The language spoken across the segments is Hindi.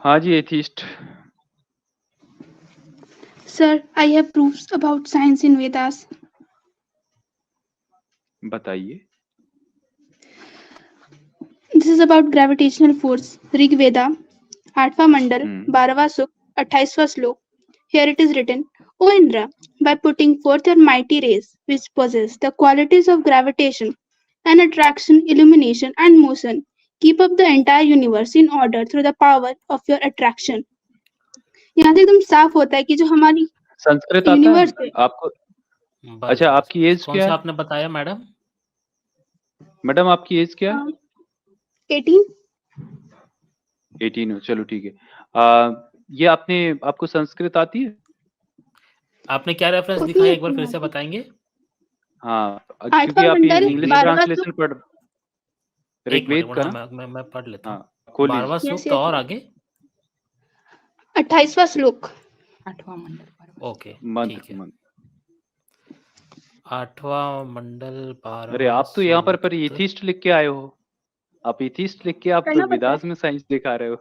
हाँ जी, atheist. Sir, I have proofs about science in Vedas. बताइए। This is about gravitational force. Rig Veda, 8वां मंडल, 12वां सूक्त, 28वां श्लोक. Here it is written, O Indra, by putting forth your mighty rays, which possess the qualities of gravitation and attraction, illumination and motion, keep up the entire universe in order through the power of your attraction. यहाँ से एकदम साफ होता है कि जो हमारी संस्कृत आता यूनिवर्स है है। आपको? अच्छा, आपकी एज कौन क्या सा है? आपने बताया मैडम? मैडम आपकी एज क्या है? 18 18 हो, चलो ठीक है। ये आपको संस्कृत आती है? आपने क्या रेफरेंस दिखाया, एक बार फिर से बताएंगे? हाँ, क्योंकि आप इंग्लिश ट्रांसलेशन पढ़ ऋग्वेद का ना? मैं पढ़ लेता हूँ। हाँ, 12वां सूक्त और आगे 28वां श्लोक, 8वां मंडल। ओके, ठीक है। मंत्र। 8वां मंडल 12वां। अरे आप तो यहाँ पर एथिस्ट लिख के आए हो। आप एथिस्ट लिख के आप तो वेदास में साइंस दिखा रहे हो।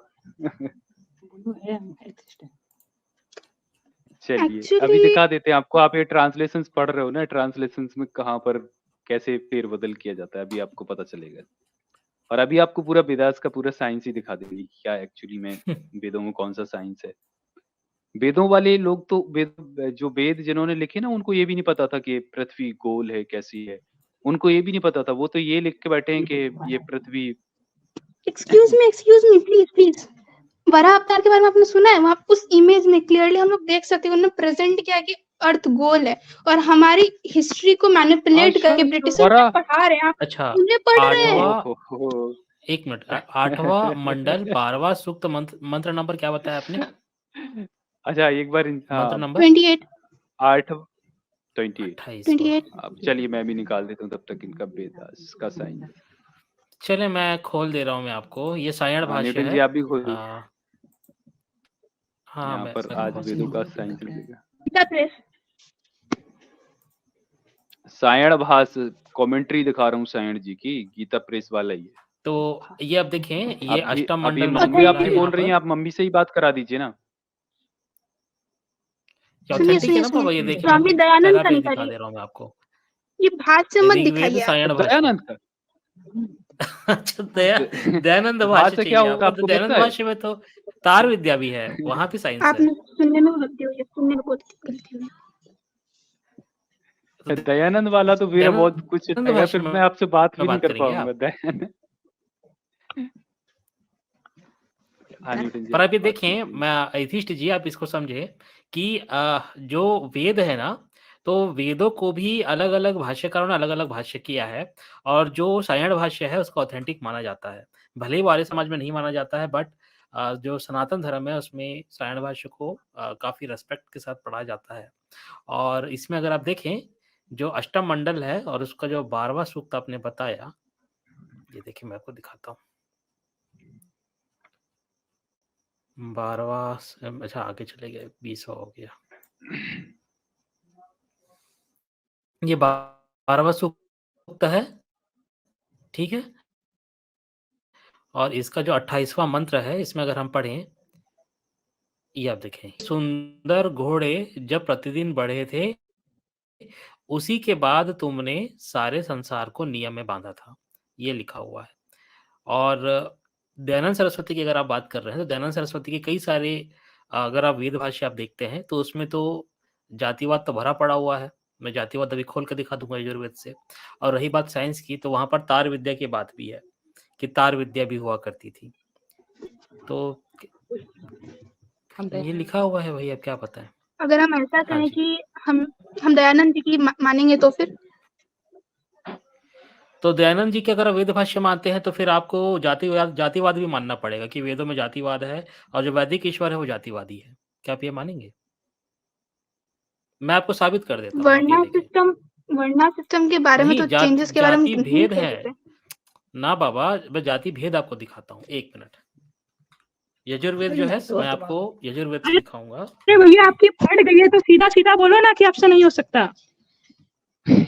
चलिए अभी दिखा देते हैं आपको। आप ये ट्रांसलेशंस पढ़ रहे हो ना, ट्रांसलेशंस में कहाँ पर कैसे फेरबदल किया जाता है अभी आपको पता चलेगा। और अभी आपको पूरा वेदास का पूरा साइंस ही दिखा देगी क्या एक्चुअली में वेदों में कौन सा साइंस है। वेदों वाले लोग तो जो वेद जिन्होंने लिखे ना, उनको ये भी नहीं पता था कि पृथ्वी गोल है कैसी है। उनको ये भी नहीं पता था। वो तो ये लिख के बैठे हैं कि ये पृथ्वी। Excuse me please. वराह अवतार के बारे में आपने सुना है? वहाँ उस इमेज में क्लियरली हम लोग देख सकते हैं उन्होंने प्रेजेंट किया कि अर्थ गोल है और हमारी हिस्ट्री को मैनिपुलेट करके ब्रिटिशर्स पढ़ा रहे हैं। अच्छा, उन्हें पढ़ रहे हैं। एक मिनट, 8वां मंडल 12वां सूक्त मंत्र नंबर क्या बताया आपने? अच्छा एक बार मंत्र नंबर 28 28। अब चलिए मैं भी निकाल देता हूँ तब तक इनका वेदास का साइन। चले मैं खोल दे रहा हूँ मैं आपको। ये सायण भाष्य है। जी आप भी खोल दो। हाँ, यहाँ पर आज वेदों का साइन चलेगा। सायण भाष कमेंट्री दिखा रहा हूँ सायण जी की, गीता प्रेस वाला ही है। तो ये अब देखें, ये अष्टम मंडल मम्मी आप भी बोल रही हैं, आप मम्मी से ही बात करा दीजिए ना। ऑथेंटिक है ना बाबा, ये देखिए स्वामी दयानंद का दिखा दे रहा हूँ मैं आपको। ये भाष्य मत दिखाइए। दयानंद का अच्छा, दयानंद भाष्य क्या होगा? तो दयानंद भाष्य में तो तार विद्या भी है, वहां भी साइंस है। आपने सुनने में गलती हुई है, सुनने में बहुत गलती हुई है। दयानंद वाला तो मेरा बहुत कुछ है, फिर मैं आपसे बात भी नहीं कर पाऊंगा। दयानंद पर अभी देखें, मैं एथिस्ट जी आप इसको समझे कि जो वेद है ना, तो वेदों को भी अलग अलग भाष्यकारों ने अलग अलग भाष्य किया है और जो सायण भाष्य है उसको ऑथेंटिक माना जाता है। भले ही आर्य समाज में नहीं माना जाता है, बट जो सनातन धर्म है उसमें सायण भाष्य को काफी रेस्पेक्ट के साथ पढ़ा जाता है। और इसमें अगर आप देखें जो अष्टम मंडल है और उसका जो 12वां सूक्त आपने बताया, ये देखिए मैं आपको दिखाता हूँ। 12वां, अच्छा आगे चले गए, 20वां हो गया। ये 12वां सूक्त है, ठीक है। और इसका जो 28वां मंत्र है, इसमें अगर हम पढ़ें, ये आप देखें, सुंदर घोड़े जब प्रतिदिन बढ़े थे, उसी के बाद तुमने सारे संसार को नियम में बांधा था, ये लिखा हुआ है। और दयानंद सरस्वती की अगर आप बात कर रहे हैं तो दयानंद सरस्वती के कई सारे, अगर आप वेद भाष्य आप देखते हैं तो उसमें तो जातिवाद तो भरा पड़ा हुआ है। मैं जातिवाद अभी खोल कर दिखा दूंगा यजुर्वेद से। और रही बात साइंस की, तो वहां पर तार विद्या की बात भी है कि तार विद्या भी हुआ करती थी। तो ये लिखा हुआ है भाई, अब क्या पता है। अगर हम ऐसा कहें कि हम दयानंद जी की मानेंगे तो दयानंद जी के अगर वेद भाष्य मानते हैं तो फिर आपको जातिवाद भी मानना पड़ेगा कि वेदों में जातिवाद है और जो वैदिक ईश्वर है वो जातिवादी है। क्या आप ये मानेंगे? मैं आपको साबित कर देता हूँ। वर्णा सिस्टम के बारे में तो चेंजेस के बारे में जाति भेद है ना बाबा, मैं जाति भेद आपको दिखाता हूँ, एक मिनट। यजुर्वेद जो है, मैं आपको यजुर्वेद से दिखाऊंगा। अरे भैया आपकी फट गई है तो सीधा सीधा बोलो ना कि आपसे नहीं हो सकता।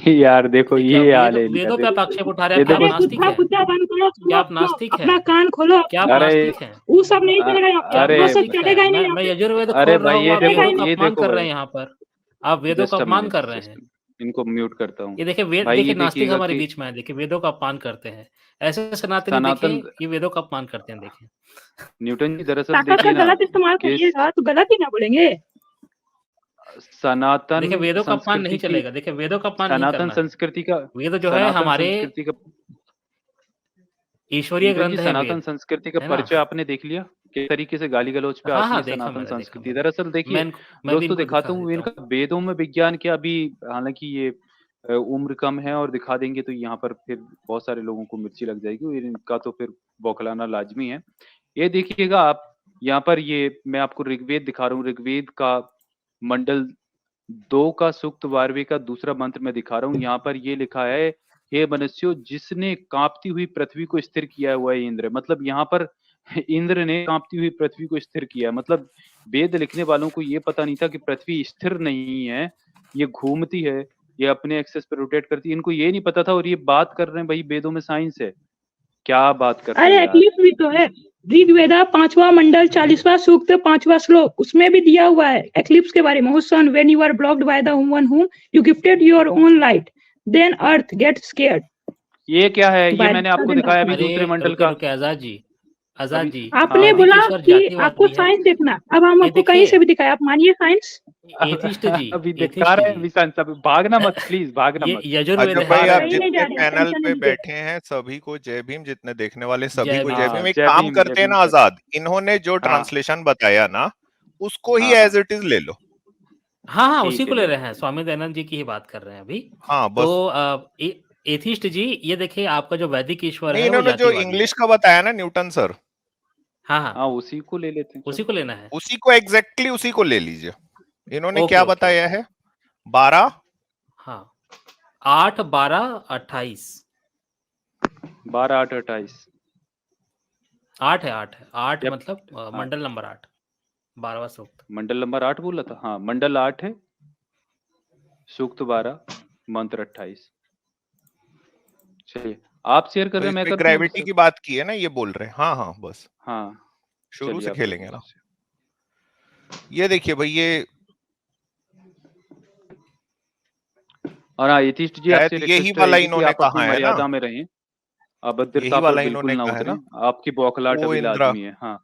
यार देखो क्या ये हाल है इनका, वेदों पे आप देखो आक्षेप उठा रहे ये हैं? क्या आप देखो नास्तिक कुत्ता हैं? कुत्ता बंद करो, क्या आप नास्तिक हैं? अपना कान खोलो। क्या आप अरे नास्तिक हैं? वो सब नहीं अ- चलेगा यहाँ पे, क्या आप अरे वो सब नास्तिक चलेगा ही हैं? नहीं मैं यहाँ मैं पे। यजुर्वेद अरे खोल रहा भाई हूँ, ये आप देखो, वेदों का ये अपमान देखो कर रहे भाई, हैं यहाँ पर। आप वेदों का जस्ट अ अपमान मिनट, कर रहे हैं। इनको म्यूट करता हूँ। ये देखिए वेद, भाई देखिए ये नास्तिक देखिएगा हमारे कि बीच में है, देखिए वेदों का अपमान करते हैं। ऐसे सनातनी देखें, सनातन ये वेदों का अपमान करते हैं, देखें। न्यूटन जी दरअसल ताकत का देखिए ना गलत इस्तेमाल कि करिएगा तो गलत ही ना बोलेंगे। सनातन देखिए वेदों का अपमान संस्कृति नहीं की, चलेगा, देखिए वेदों का अपमान नहीं सनातन करना है। संस्कृति का, वेद जो है सनातन हमारे संस्कृति का, ईश्वरीय न्यूटन जी ग्रंथ है सनातन वेद, संस्कृति का है ना? परिचय आपने देख लिया किस तरीके से गाली गलौज पे हाँ, आती है हाँ, देखा सनातन मैंने, देखा संस्कृति। मैंने। दरअसल देखिए मैं भी दोस्तों इनको दिखाता दिखा हूँ देता इनका हूँ। वेदों में विज्ञान के अभी, हालांकि ये उम्र कम है और दिखा देंगे तो यहाँ पर फिर बहुत सारे लोगों को मिर्ची लग जाएगी और इनका तो फिर बौखलाना लाजमी है। ये देखिएगा आप यहाँ पर, ये मैं आपको ऋग्वेद दिखा रहा हूँ, ऋग्वेद का मंडल 2 का सूक्त 12वें का दूसरा मंत्र मैं दिखा रहा हूँ। यहाँ पर ये लिखा है, हे मनुष्यों, जिसने कांपती हुई पृथ्वी को स्थिर किया हुआ है इंद्र। मतलब यहाँ पर इंद्र ने कांपती हुई पृथ्वी को स्थिर किया। मतलब वेद लिखने वालों को ये पता नहीं था कि पृथ्वी स्थिर नहीं है, ये घूमती है, ये अपने एक्सेस पर रोटेट करती है। इनको ये नहीं पता था और ये बात कर रहे हैं भाई वेदों में साइंस है। क्या बात कर रहे अरे हैं यार। एक्लिप्स भी तो है, ऋग्वेदा 5वां मंडल 40वां सूक्त 5वां श्लोक, उसमें भी दिया हुआ है एक्लिप्स के बारे में। "O sun, when you are blocked by the one whom you gifted your own light, then earth gets scared ये क्या है? ये by मैंने the आपको sudden दिखाया अभी darkness." दूसरे अरे मंडल रुके का रुके आजाद जी, आजाद अभी। जी, हाँ आपने भाई, बोला वैदिक ईश्वर कि जातिवाद आपको भी है। साइंस देखना, अब हम ये आपको कहीं से देखिए भी दिखाए, आप मानिए साइंस। एथिस्ट जी, अभी दिखा एथिस्ट रहे हैं जी, विशाल साहब, भागना मत प्लीज, भागना ये मत। यजुर्वेद अजब है। भाई, दिखा रहे आप हैं। कहीं नहीं जा जितने रहे, पैनल टेंशन पे नहीं बैठे हैं सभी को जय भीम, जितने देखने वाले सभी जय को भीम। जय हाँ भीम। एक जय काम भीम, जय करते हैं भीम ना सर। आजाद, इन्होंने जो हाँ ट्रांसलेशन बताया ना उसको ही हाँ हाँ एज इट इज ले लो। हाँ, हाँ, उसी ठीक को है, ले ले रहे लो। हैं, स्वामी दयानंद जी की ही बात कर रहे हैं अभी। हाँ तो बस। एथिस्ट जी, ये देखिए आपका जो वैदिक ईश्वर नहीं, है वो इन्होंने जो जातिवादी इंग्लिश है। का बताया ना न्यूटन सर, हाँ, हाँ, हाँ उसी को ले लेते हैं, उसी चलो। को लेना है। उसी को एग्जैक्टली उसी को ले लीजिए। इन्होंने ओके, क्या ओके, बताया ओके। है? 12 हाँ, 8, 12, 28। 12, 8, 28। 8 है, 8 है, 8 यप। मतलब हाँ मंडल नंबर 8, 12वां सूक्त। मंडल नंबर 8 बोला था, हाँ मंडल 8 है, सूक्त 12, मंत्र 28। चलिए आप शेयर कर तो रहे हैं, मैं इसमें कर दूं अभी ग्रेविटी सर? की बात की है ना, ये बोल रहे हैं। हाँ हाँ बस हाँ शुरू चलिए से आप कर खेलेंगे दीजिए ना। शेयर। ये देखिए भाई, ये और हाँ एथिस्ट जी, शायद आपसे यही रिक्वेस्ट वाला रहेगी कि इन्होंने आप अपनी कहा है ना, मर्यादा में रहें, यही अभद्रता पर वाला बिल्कुल इन्होंने ना कहा है उतरें, ना, आपकी बौखलाहट ओ अभी इंद्रा, लाजमी है। हाँ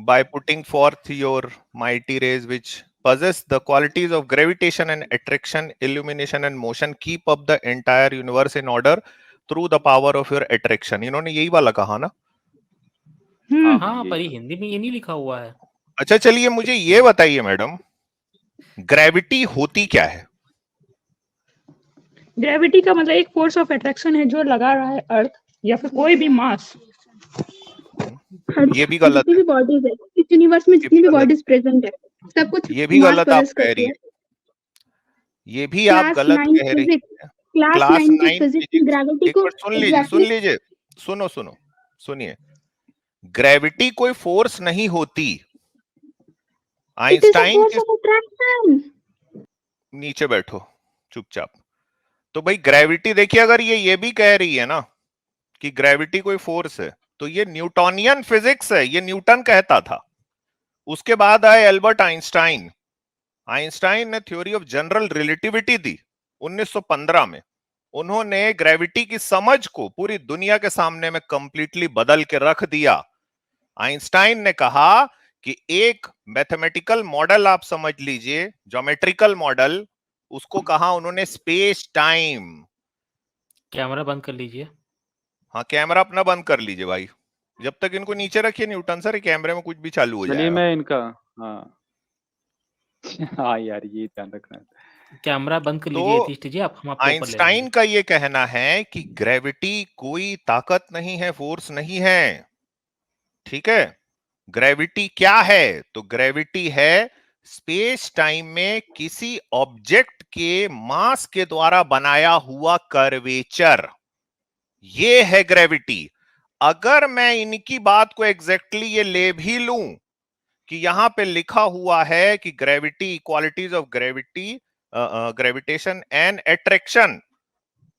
by putting forth your mighty rays which possess the qualities of gravitation and attraction, illumination and motion, keep up the entire universe in order through the power of your attraction। इन्होंने यही वाला कहा ना। हाँ हाँ, यही पर ये था। हिंदी में ये नहीं लिखा हुआ है। अच्छा चलिए मुझे ये बताइए मैडम, ग्रेविटी होती क्या है? ग्रेविटी का मतलब एक फोर्स ऑफ अट्रैक्शन है जो लगा रहा है अर्थ या फिर कोई भी मास। ये भी गलत जितनी है, भी बॉडीज है इस यूनिवर्स में, ये जितनी भी भी गलत बॉडीज प्रेजेंट है, सब कुछ है, ये भी मास गलत आप पोजेस कह करती रही है। है, ये भी आप क्लास गलत 9 कह रही फिजिक्स, है। क्लास क्लास 9 की 9 फिजिक्स में फिजिक्स, ग्रेविटी एक को बार सुन एग्जैक्टली लीजिए, सुनो सुनो सुनिए, ग्रेविटी कोई फोर्स नहीं होती। It is a Einstein force की, ऑफ अट्रैक्शन। नीचे बैठो चुपचाप। तो भाई ग्रेविटी देखिए, अगर ये भी कह रही है ना कि ग्रेविटी कोई फोर्स है, तो ये न्यूटोनियन फिजिक्स है, ये न्यूटन कहता था। उसके बाद आए एल्बर्ट आइंस्टाइन। आइंस्टाइन ने थ्योरी ऑफ जनरल रिलेटिविटी दी 1915 में। उन्होंने ग्रेविटी की समझ को पूरी दुनिया के सामने में कंप्लीटली बदल के रख दिया। आइंस्टाइन ने कहा कि एक मैथमेटिकल मॉडल आप समझ लीजिए, ज्योमेट्रिकल मॉडल, उसको कहा उन्होंने स्पेस टाइम। कैमरा बंद कर लीजिए। हाँ कैमरा अपना बंद कर लीजिए भाई, जब तक इनको नीचे रखिए न्यूटन सर, कैमरे में कुछ भी चालू हो चलिए जाएगा। मैं इनका, हाँ हाँ यार ये ध्यान रखना है। कैमरा बंद कर तो लीजिए एथिस्ट जी, आप हम आपको ऊपर ले आइंस्टाइन लेंगे। का ये कहना है कि ग्रेविटी कोई ताकत नहीं है, फोर्स नहीं है। ठीक है, ग्रेविटी क्या है? तो ग्रेविटी है स्पेस टाइम में किसी ऑब्जेक्ट के मास के द्वारा बनाया हुआ कर्वेचर, ये है ग्रेविटी। अगर मैं इनकी बात को एग्जैक्टली ये ले भी लूं कि यहां पे लिखा हुआ है कि gravity, qualities of gravity gravitation and attraction,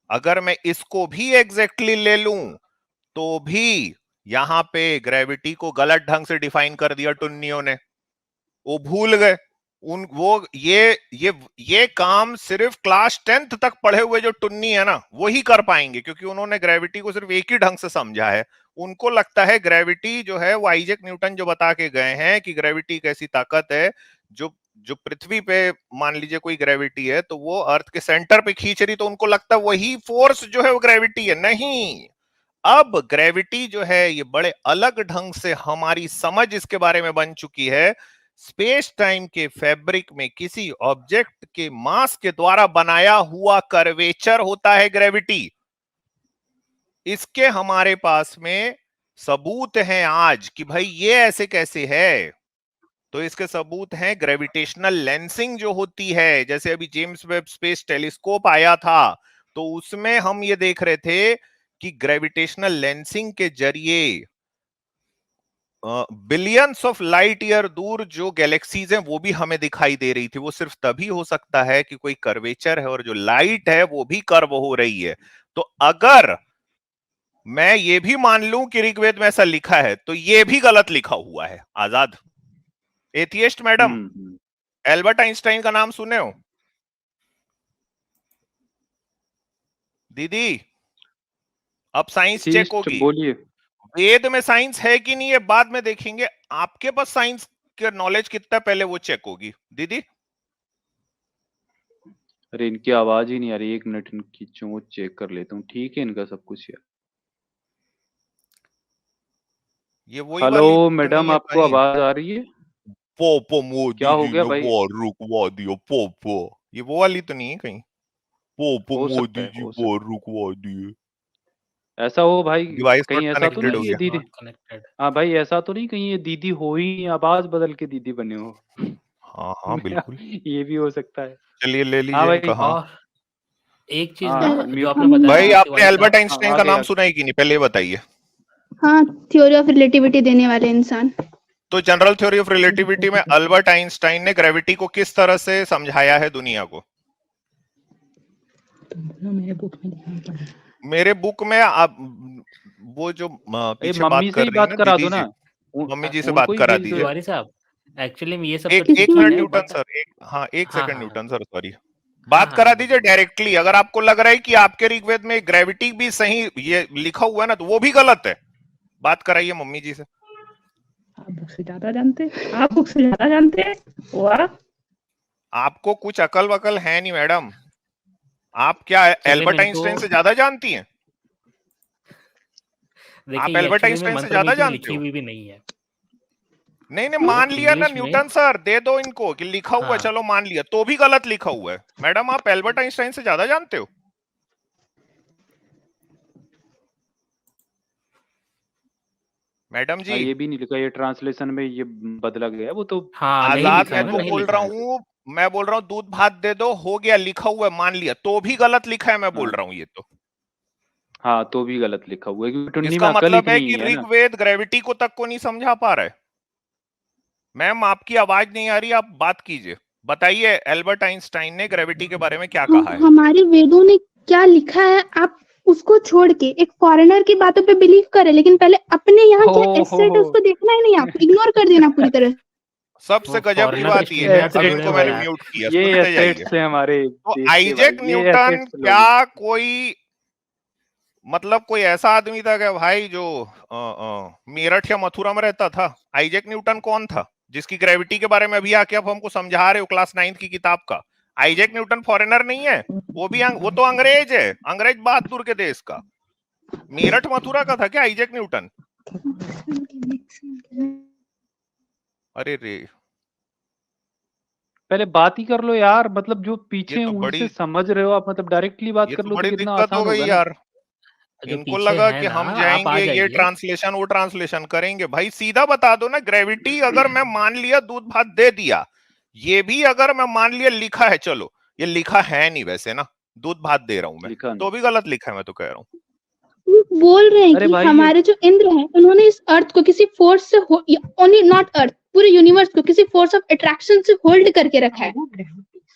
अगर मैं इसको भी एग्जैक्टली ले लूं तो भी यहां पे ग्रेविटी को गलत ढंग से डिफाइन कर दिया टुन्नियों ने, वो भूल गए। ये काम सिर्फ क्लास 10th तक पढ़े हुए जो टुन्नी है ना वही कर पाएंगे, क्योंकि उन्होंने ग्रेविटी को सिर्फ एक ही ढंग से समझा है। उनको लगता है ग्रेविटी जो है वो आइजैक न्यूटन जो बता के गए हैं कि ग्रेविटी एक ऐसी ताकत है जो पृथ्वी पे मान लीजिए कोई ग्रेविटी है तो वो अर्थ के सेंटर पे खींच रही, तो उनको लगता है वही फोर्स जो है वो ग्रेविटी है। नहीं, अब ग्रेविटी जो है ये बड़े अलग ढंग से हमारी समझ इसके बारे में बन चुकी है। स्पेस टाइम के फैब्रिक में किसी ऑब्जेक्ट के मास के द्वारा बनाया हुआ कर्वेचर होता है ग्रेविटी। इसके हमारे पास में सबूत हैं आज कि भाई ये ऐसे कैसे है। तो इसके सबूत हैं ग्रेविटेशनल लेंसिंग जो होती है, जैसे अभी जेम्स वेब स्पेस टेलीस्कोप आया था तो उसमें हम ये देख रहे थे कि ग्रेविटेशनल लेंसिंग के जरिए बिलियंस ऑफ लाइट ईयर दूर जो गैलेक्सीज हैं वो भी हमें दिखाई दे रही थी। वो सिर्फ तभी हो सकता है कि कोई कर्वेचर है और जो लाइट है वो भी कर्व हो रही है। तो अगर मैं ये भी मान लूं कि ऋग्वेद में ऐसा लिखा है तो ये भी गलत लिखा हुआ है। आजाद एथियस्ट मैडम, एल्बर्ट आइंस्टाइन का नाम सुने हो दीदी? अब साइंस चेक होगी। बोलिए। वेद में साइंस है कि नहीं है बाद में देखेंगे। आपके पास साइंस के नॉलेज कितना पहले वो चेक होगी दीदी। अरे इनकी आवाज ही नहीं आ रही, 1 मिनट इनकी चोंच चेक कर लेता हूँ। ठीक है इनका सब कुछ यार। ये वही हेलो मैडम, आपको आवाज आ रही है? पोपो मोदी क्या हो गया भाई? रुकवा दियो पोपो, ये वो वाली तो नहीं है कहीं? पोपो मोदी जी वो रुकवा दिए। ऐसा हो भाई कहीं ऐसा तो नहीं ये दीदी? हाँ भाई ऐसा तो नहीं कहीं ये दीदी हो ही आवाज बदल के दीदी बने हो? हाँ हाँ बिल्कुल ये भी हो सकता है। चलिए ले लीजिए कहा। एक चीज जो आपने बताया भाई, आपने एल्बर्ट आइंस्टाइन का नाम सुना है कि नहीं पहले बताइए? हाँ, थ्योरी ऑफ रिलेटिविटी देने वाले इंसान। तो जनरल थ्योरी ऑफ रिलेटिविटी में अल्बर्ट आइंस्टाइन ने ग्रेविटी को किस तरह से समझाया है दुनिया को? मेरे बुक में आप वो जो पीछे बात कर रही है करा दो ना, मम्मी जी से बात करा दीजिए साहब। एक्चुअली ये सब एक मिनट न्यूटन सर, एक सेकंड न्यूटन सर, सॉरी, बात करा दीजिए डायरेक्टली। अगर आपको लग रहा है कि आपके ऋग्वेद में ग्रेविटी भी सही ये लिखा हुआ है ना तो वो भी गलत है, बात कराइए मम्मी जी से। आप बुक से ज्यादा जानते हैं, आप बुक से ज्यादा जानते हैं। वाह, आपको कुछ अकल वकल है नहीं मैडम। आप क्या एल्बर्ट आइंस्टाइन से ज्यादा जानती हैं? आप एल्बर्ट आइंस्टाइन से ज्यादा जानते हो? भी नहीं है। नहीं मान लिया ना न्यूटन सर, दे दो इनको कि लिखा हुआ है, चलो मान लिया, तो भी गलत लिखा हुआ है। मैडम आप एल्बर्ट आइंस्टाइन से ज्यादा जानते हो? मैडम जी ये भी नहीं लिखा, ये ट्रांसलेशन में ये बदला गया है वो तो। आजाद मैं तो बोल रहा हूँ, मैं बोल रहा हूँ दूध भात दे दो, हो गया, लिखा हुआ है, मान लिया, तो भी गलत लिखा है। मैं बोल रहा हूँ ये तो हाँ तो भी गलत लिखा हुआ है। इसका मतलब है कि ऋग्वेद ग्रेविटी को तक को नहीं समझा पा रहा है। मैम आपकी आवाज नहीं आ रही, आप बात कीजिए, बताइए एल्बर्ट आइंस्टाइन ने ग्रेविटी के बारे में क्या कहा है? हमारे वेदों ने क्या लिखा है आप उसको छोड़ के एक फॉरेनर की बातों पे बिलीव करे, लेकिन पहले अपने यहाँ क्या एसेट उसको देखना ही नहीं, आप इग्नोर कर देना पूरी तरह। सबसे गजब की बात ये है, अब इनको मैंने म्यूट किया, ये एसेट्स हैं हमारे। तो आइजैक न्यूटन क्या कोई मतलब कोई ऐसा आदमी था क्या भाई जो मेरठ या मथुरा में रहता था? आइजैक न्यूटन कौन था जिसकी ग्रेविटी के बारे में अभी आके आप हमको समझा रहे हो क्लास 9th की किताब का? आइजैक न्यूटन फॉरेनर नहीं है, वो तो अंग्रेज है, अंग्रेज बहादुर के देश का। मेरठ मथुरा का था क्या आइजैक न्यूटन? अरे रे, पहले बात ही कर लो यार, मतलब जो पीछे उनसे समझ रहे हो आप, मतलब डायरेक्टली बात कर लो। बड़ी दिक्कत हो गई यार। इनको लगा कि हम जाएंगे ये ट्रांसलेशन वो ट्रांसलेशन करेंगे। भाई सीधा बता दो ना, ग्रेविटी अगर मैं मान लिया दूध भात दे दिया, ये भी अगर मैं मान लिया लिखा है, चलो ये लिखा है नहीं वैसे ना, दूध भात दे रहा हूं मैं, तो भी गलत लिखा है। मैं तो कह रहा हूँ बोल रहे हैं कि हमारे जो इंद्र हैं उन्होंने इस अर्थ को किसी फोर्स से, ओनली नॉट अर्थ, पूरे यूनिवर्स को किसी फोर्स ऑफ अट्रैक्शन से होल्ड करके रखा है।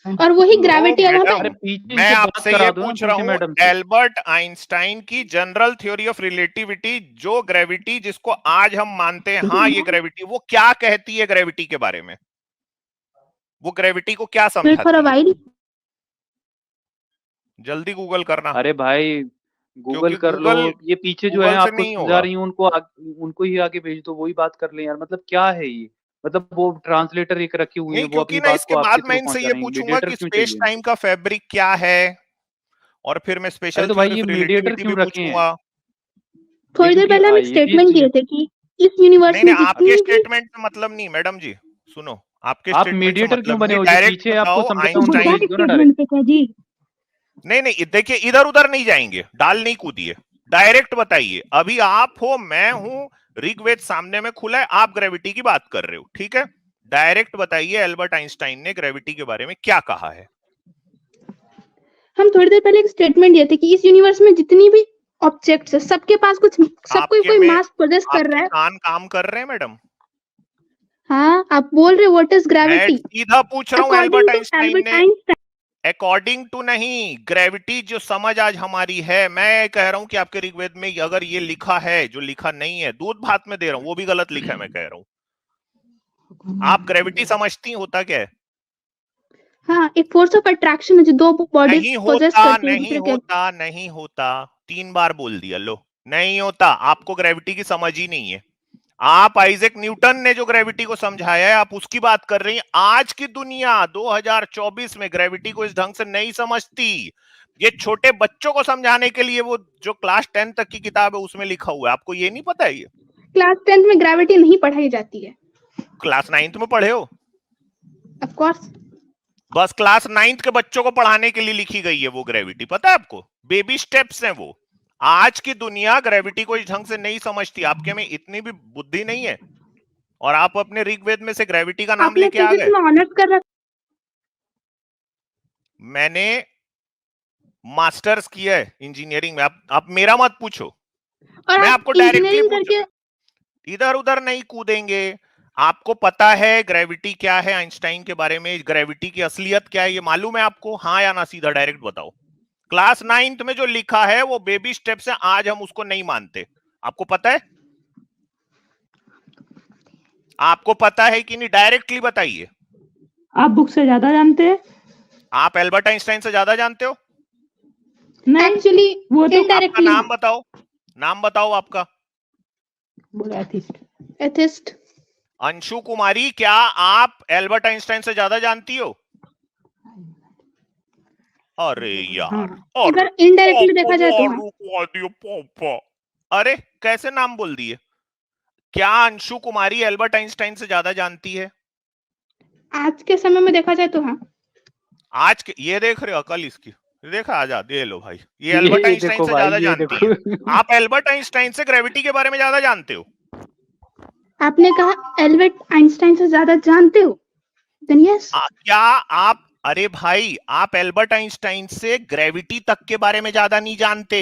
और वही ग्रेविटी अब मैडम, हमें पीछे मैं से बात आपसे करा ये दो ना पूछ रहा पीछे हूँ, मैडम से। एल्बर्ट आइंस्टाइन की जनरल थ्योरी ऑफ रिलेटिविटी, जो ग्रेविटी जिसको आज हम मानते हैं हाँ ये ग्रेविटी, वो क्या कहती है ग्रेविटी के बारे में? वो ग्रेविटी को क्या समझाती है? जल्दी गूगल करना, अरे भाई गूगल क्योंकि कर लो, गूगल ये पीछे जो है गूगल से आपको नहीं समझा होगा। रही हूँ उनको ही आगे भेज दो, वही बात कर ले यार। मतलब क्या है ये? मतलब वो ट्रांसलेटर एक रखी हुई है, नहीं, वो क्योंकि अपनी ना बात इसके को आपके बाद थ्रू मैं इनसे पहुंचा ये रहे हैं, पूछूंगा मीडिएटर कि क्यों स्पेस चाहिए टाइम इनको? का फैब्रिक क्या है, और फिर मैं अरे स्पेशल तो भाई थ्योरी ये ऑफ मीडिएटर रिलेटिविटी भी क्यों रखे हैं? पूछूंगा। थोड़ी देर क्योंकि पहले हम एक ये भी स्टेटमेंट दिए थे कि इस यूनिवर्स नहीं में नहीं, आपके जितनी भी स्टेटमेंट से मतलब नहीं मैडम जी, सुनो, आपके आप स्टेटमेंट से मीडिएटर क्यों मतलब बने नहीं, हो? जो डायरेक्ट पीछे आपको बताओ समझा तो उनको बुद्धा आइंस्टाइन। के भेज दो ना डायरेक्ट। स्टेटमेंट पे क्या जी? नहीं देखिए, इधर उधर नहीं जाएंगे, डाल नहीं कूदिए, डायरेक्ट बताइए। अभी आप हो, मैं हूं, ऋग्वेद सामने में खुला है, आप ग्रेविटी की बात कर रहे हो, ठीक है? डायरेक्ट बताइए एल्बर्ट आइंस्टाइन ने ग्रेविटी के बारे में क्या कहा है। हम थोड़ी देर पहले एक स्टेटमेंट दिए थे कि इस यूनिवर्स में जितनी भी ऑब्जेक्ट्स है सबके पास कुछ, सब कोई आपके कोई में मास प्रोजेस कर रहा आपके है। कान काम कर रहे हैं मैडम? हाँ, आप बोल रहे व्हाट इज मैं ग्रेविटी सीधा पूछ रहा हूं Albert according to Einstein Albert ने। आइंस्टाइन। अकॉर्डिंग टू नहीं, ग्रेविटी जो समझ आज हमारी है, मैं कह रहा हूं कि आपके ऋग्वेद में अगर ये लिखा है, जो लिखा नहीं है, दूध भात में दे रहा हूं, वो भी गलत लिखा है, मैं कह रहा हूं। आप ग्रेविटी समझती होता क्या है? हाँ, एक फोर्स ऑफ अट्रैक्शन है जो दो बॉडीज नहीं पोजेस होता, करती है एक नहीं दूसरे के। होता, नहीं होता, 3 बार बोल दिया, लो नहीं होता। आपको ग्रेविटी की समझ ही नहीं है। आप आइजैक न्यूटन ने जो ग्रेविटी को समझाया है, आप उसकी बात कर रही हैं। आज की दुनिया 2024 में ग्रेविटी को इस ढंग से नहीं समझती। ये छोटे बच्चों को समझाने के लिए वो जो क्लास 10 तक की किताब है उसमें लिखा हुआ है, आपको ये नहीं पता है? ये क्लास 10th में ग्रेविटी नहीं पढ़ाई जाती है। क्लास 9th में पढ़े हो? Of course. बस क्लास 9th के बच्चों को पढ़ाने के लिए लिखी गई है वो ग्रेविटी, पता है आपको? बेबी स्टेप्स हैं वो। आज की दुनिया ग्रेविटी को इस ढंग से नहीं समझती, आपके में इतनी भी बुद्धि नहीं है, और आप अपने ऋग्वेद में से ग्रेविटी का नाम आपने लेके आ फिजिक्स गए। में ऑनर्स कर रखा मैंने मास्टर्स किया है इंजीनियरिंग में। आप मेरा मत पूछो, और मैं आप आपको डायरेक्टली इंजीनियरिंग पूछ, करके इधर उधर नहीं कूदेंगे। आपको पता है ग्रेविटी क्या है? आइंस्टाइन के बारे में ग्रेविटी की असलियत क्या है ये मालूम है आपको? हाँ या ना, सीधा डायरेक्ट बताओ। क्लास 9th में जो लिखा है वो बेबी स्टेप्स है, आज हम उसको नहीं मानते। आपको पता है? आपको पता है कि नहीं? डायरेक्टली बताइए। आप बुक से ज्यादा जानते हैं? आप एल्बर्ट आइंस्टाइन से ज्यादा जानते हो? नहीं, एक्चुअली वो तो आपका इनडायरेक्टली नाम बताओ, नाम बताओ आपका। बोला थी। एथिस्ट। अंशु कुमारी, क्या आप एल्बर्ट आइंस्टाइन से ज्यादा जानती हो? अरे यार, हाँ। अगर इनडायरेक्टली देखा जाए तो हाँ। अरे कैसे नाम बोल दिए? क्या अंशु कुमारी एल्बर्ट आइंस्टाइन से ज्यादा जानती है? आज के समय में देखा जाए तो हाँ। आज के, ये देख रहे हो अकल इसकी, देखा आजाद, ये लो भाई, ये एल्बर्ट ये आइंस्टाइन देखो से भाई, ज्यादा ये जानती देखो। है। आप एल्बर्ट आइंस्टाइन से ग्रेविटी के बारे में ज्यादा जानते हो। आपने कहा एल्बर्ट आइंस्टाइन से ज्यादा जानते हो, देन यस। क्या आप, अरे भाई, आप एल्बर्ट आइंस्टाइन से ग्रेविटी तक के बारे में ज्यादा नहीं जानते।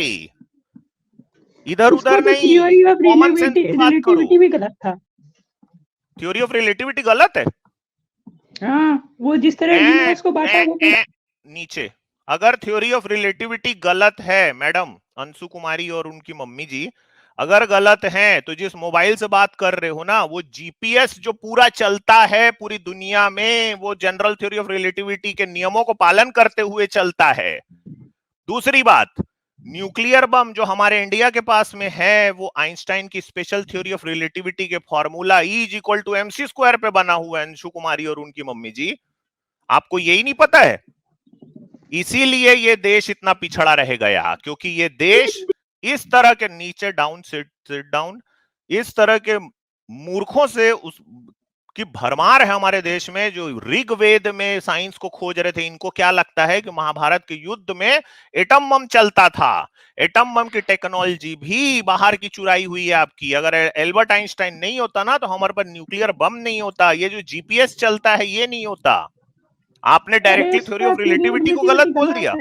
इधर उसका उधर तो नहीं, थ्योरी ऑफ कॉमन सेंस की बात करो। रिलेटिविटी भी गलत था। थ्योरी ऑफ रिलेटिविटी गलत है? हाँ, वो जिस तरह यूनिवर्स को बांटा वो नीचे, अगर थ्योरी ऑफ रिलेटिविटी गलत है मैडम अंशु कुमारी और उनकी मम्मी जी, अगर गलत है तो जिस मोबाइल से बात कर रहे हो ना, वो जीपीएस जो पूरा चलता है पूरी दुनिया में, वो जनरल थ्योरी ऑफ रिलेटिविटी के नियमों को पालन करते हुए चलता है। दूसरी बात, न्यूक्लियर बम जो हमारे इंडिया के पास में है, वो आइंस्टाइन की स्पेशल थ्योरी ऑफ रिलेटिविटी के फॉर्मूला E=mc² पे बना हुआ है। अंशु कुमारी और उनकी मम्मी जी, आपको यही नहीं पता है? इसीलिए ये देश इतना पिछड़ा रह गया, क्योंकि ये देश इस तरह के नीचे डाउन सिट डाउन, इस तरह के मूर्खों से उस की भरमार है हमारे देश में, जो ऋग्वेद में साइंस को खोज रहे थे। इनको क्या लगता है कि महाभारत के युद्ध में एटम बम चलता था। एटम बम की टेक्नोलॉजी भी बाहर की चुराई हुई है आपकी। अगर एल्बर्ट आइंस्टाइन नहीं होता ना, तो हमारे पास न्यूक्लियर बम नहीं होता, ये जो जीपीएस चलता है ये नहीं होता। आपने डायरेक्टली थ्योरी ऑफ रिलेटिविटी को गलत बोल दिया।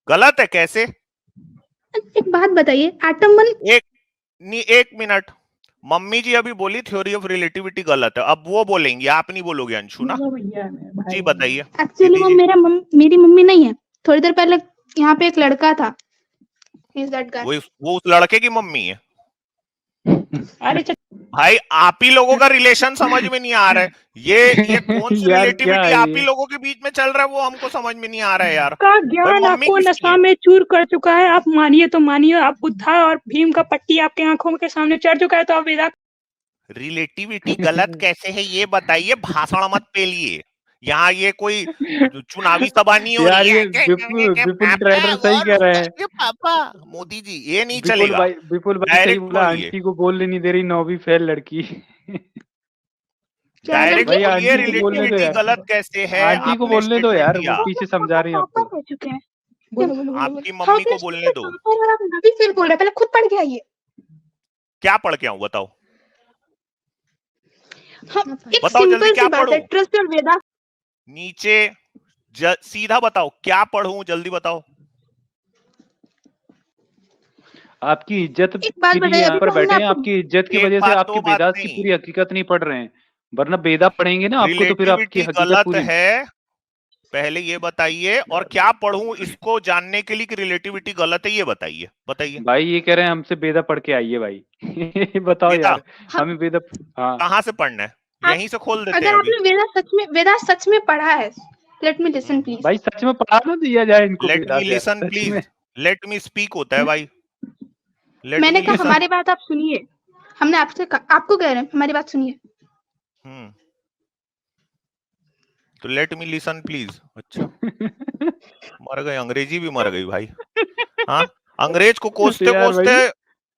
गलत है कैसे? एक बात बताइए, एटम बम एक मिनट, मम्मी जी अभी बोली थ्योरी ऑफ रिलेटिविटी गलत है, अब वो बोलेंगी, आप नहीं बोलोगे अंशु ना? जी बताइए। एक्चुअली वो मेरी मम्मी नहीं है। थोड़ी देर पहले यहाँ पे एक लड़का था। Is that guy? वो उस लड़के की मम्मी है। अरे भाई आप ही लोगों का रिलेशन समझ में नहीं आ रहा है, ये कौन सी यार क्या रिलेटिविटी है आप ये? ही लोगों के बीच में चल रहा है, वो हमको समझ में नहीं आ रहा है यार। का ज्ञान मम्मी आपको किसकी नशा है? में चूर कर चुका है। आप मानिए तो मानिए, आप बुद्धा और भीम का पट्टी आपके आंखों के सामने चढ़ चुका है, तो आप वेदा रिलेटिविटी गलत कैसे है ये बताइए, भाषण मत पेलिए। यहाँ ये कोई चुनावी सभा नहीं हो यार रही ये है। विपुल ट्रेडर सही कह रहे हैं। पापा मोदी जी ये नहीं विपुल चलेगा, भाई सही डायरेक्ट बोला, बोलिए, आंटी को बोलने नहीं दे रही 9वीं फेल लड़की। डायरेक्ट भाई बोलिए आंटी को बोलने दो रिलेटिविटी यार, गलत कैसे है। आंटी को आपने बोलने दो यार, स्टेटमेंट वो दिया, पीछे समझा रही हैं आपको। हो चुके हैं। आपकी मम्मी को बोलने दो। आप नबी फिर बोल रहे, पहले खुद पढ़ के आइए। क्या पढ़ के आऊं बताओ? हम एक बताओ जल्दी, सिंपल क्या सी बात है, पढ़ूं? ट्रस्ट योर वेदा। नीचे सीधा बताओ क्या पढ़ूं, जल्दी बताओ। आपकी इज्जत एक बात के लिए बताइए, यहाँ अभी पर तो हमने बैठे हैं, आपको आपकी इज्जत की एक वजह से बात आपके दो बात वेदास की नहीं, पूरी हकीकत नहीं पढ़ रहे हैं, वरना वेदा पढ़ेंगे ना आपको तो फिर आपकी रिलेटिविटी हकीकत गलत पूरी। है, पहले ये बताइए, और क्या पढ़ूं इसको जानने के लिए कि रिलेटिविटी गलत है ये बताइए। बताइए भाई ये कह रहे हैं हमसे वेदा पढ़ के आइए भाई। बताओ वेदा यार, हमें वेदा। हाँ कहाँ से पढ़ना है, यहीं से खोल देते अगर हैं अभी। आपने वेदा सच में पढ़ा है, लेट मी लिसन प्लीज। भाई सच में पढ़ा ना दिया जाए इनको लेट वेदास मी यार, लिसन सच प्लीज, में। लेट मी स्पीक होता है भाई, लेट मैंने मी कहा लिसन। हमारी बात आप सुनिए, हमने आपसे आपको कह रहे हैं हमारी बात सुनिए। तो लेट मी लिसन प्लीज। अच्छा मर गए, अंग्रेजी भी मर गई भाई। हाँ अंग्रेज को कोसते यार कोसते भाई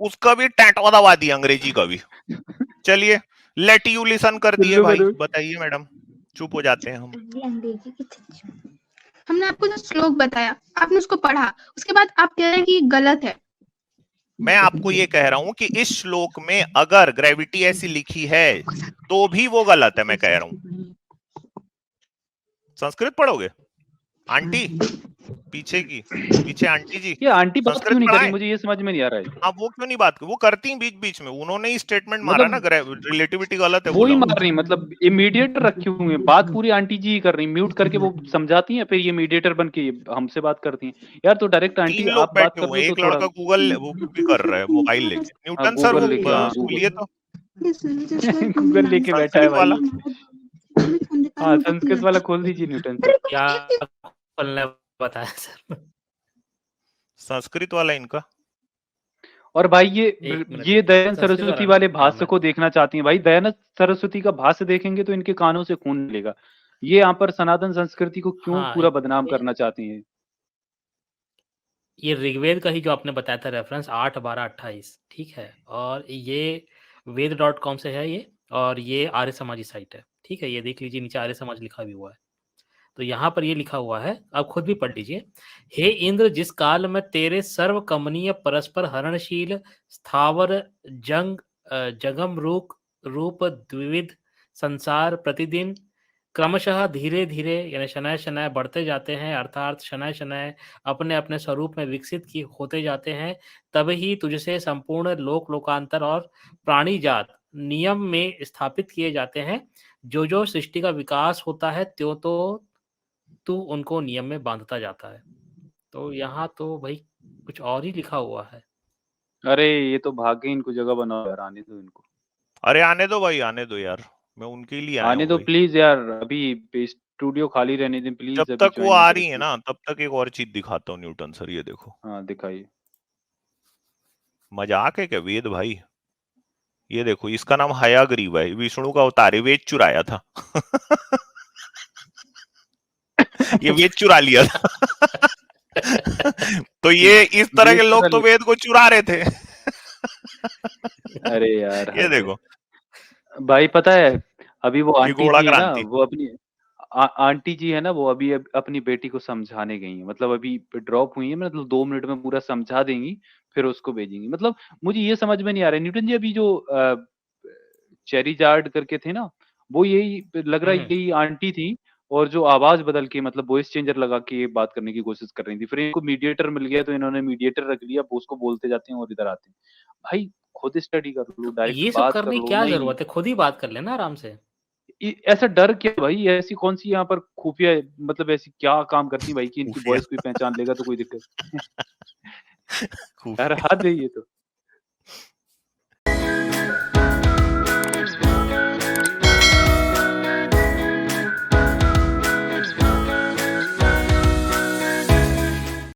उसका भी टैटवा दबा दिया अंग्रेजी का भी। चलिए लेट यू लिसन कर दिए बिल्लू भाई, करो। बताइए मैडम, चुप हो जाते हैं हम। अंग्रेजी की हमने आपको जो श्लोक बताया, आपने उसको पढ़ा, उसके बाद आप कह रहे हैं कि गलत है। मैं आपको ये कह रहा हूं कि इस श्लोक में अगर ग्रेविटी ऐसी लिखी है तो भी वो गलत है, मैं कह रहा हूं। संस्कृत पढ़ोगे आंटी? पीछे आंटी जी, ये आंटी बात संस्कृत क्यों नहीं कर रही, पढ़ाएं? मुझे ये समझ में नहीं आ रहा है। हाँ वो क्यों नहीं बात, वो करती हैं बीच बीच में, उन्होंने ही स्टेटमेंट मारा ना, रिलेटिविटी गलत है वो ही बोला मार रही, मतलब ये मीडिएटर रखी हुई है, बात पूरी आंटी जी ही कर रही, म्यूट करके वो समझाती हैं, फिर ये मीडिएटर बन के हमसे बात करती हैं। यार तो डायरेक्ट आंटी 3 लोग आप बात बैठे कर हुए लो हैं, तो एक थोड़ा। लड़का गूगल वो भी कर रहा है मोबाइल लेके। न्यूटन सर गूगल वो लेके, हाँ खोलिए तो गूगल लेके बैठा है संस्कृत भाई। वाला। हाँ संस्कृत वाला खोल दीजिए न्यूटन सर। क्या खोलना बताया सर? संस्कृत वाला इनका। और भाई एक मिनट, ये दयानंद संस्कृत सरस्वती वाला वाले नाम भाष्य है। को देखना चाहती हैं भाई, दयानंद सरस्वती का भाष्य देखेंगे तो इनके कानों से खून मिलेगा। ये यहाँ पर सनातन संस्कृति को क्यों हाँ, पूरा बदनाम ये करना चाहती हैं। ऋग्वेद का ही जो आपने बताया था रेफरेंस 8, 12, 28 ठीक है, और ये वेद.com से है ये, और ये आर्य समाजी साइट है, ठीक है, ये देख लीजिए नीचे आर्य समाज लिखा भी हुआ है। तो यहाँ पर ये लिखा हुआ है, आप खुद भी पढ़ लीजिए। हे इंद्र, जिस काल में तेरे सर्व कमनीय परस्पर हरणशील स्थावर जगम रूप द्विविध संसार प्रतिदिन क्रमशः धीरे धीरे यानी शनय शनय बढ़ते जाते हैं, अर्थात शनय शनय अपने अपने स्वरूप में विकसित होते जाते हैं, तभी तुझसे संपूर्ण लोकांतर और प्राणी जात नियम में स्थापित किए जाते हैं। जो जो सृष्टि का विकास होता है त्यों तो तू उनको नियम में बांधता जाता है। तो यहाँ तो भाई कुछ और ही लिखा हुआ है। अरे ये तो भागे, इनको जगह बनाओ यार, आने दो इनको। अरे आने दो भाई, आने दो यार, मैं उनके लिए आया आने हूँ दो भाई। प्लीज यार, अभी स्टूडियो खाली रहने दें प्लीज। जब अभी तक वो ज्वाइन आ नहीं रही है करेंगे। ना तब तक एक और चीज दिखाता हूँ न्यूटन सर, ये देखो। हाँ दिखाइए। मजाक है क्या वेद भाई? ये देखो, इसका नाम हयाग्रीव है, विष्णु का अवतार है, वेद चुराया था। ये वेद चुरा लिया था। तो ये इस तरह के लोग तो वेद को चुरा रहे थे। अरे यार ये देखो भाई, पता है अभी वो ये आंटी घोड़ा जी है ना, क्रांति। वो अपनी आंटी जी है ना, वो अभी अपनी बेटी को समझाने गई है, मतलब अभी ड्रॉप हुई है, मतलब 2 मिनट में पूरा समझा देंगी, फिर उसको भेजेंगी। मतलब मुझे ये समझ में नहीं आ रहा है न्यूटन जी, अभी जो चेरी जार्ड करके थे ना, वो यही लग रहा है, यही आंटी थी, और जो आवाज बदल के मतलब वॉइस चेंजर लगा के ये बात करने की कोशिश कर रही थी। फिर इनको मीडिएटर मिल गया तो इन्होंने मीडिएटर रख लिया, वो उसको बोलते जाते हैं और इधर आते हैं। भाई खुद स्टडी कर लो, डायरेक्ट ये सब बात कर करने की लो। क्या नहीं जरूरत है, खुद ही बात कर लेना आराम से। ऐसा डर क्या भाई, ऐसी कौन सी यहाँ पर खुफिया मतलब ऐसी क्या काम करती है भाई कि इनकी खुफिया। वॉइस कोई पहचान लेगा तो कोई दिक्कत यार खुफिया। हद है ये तो।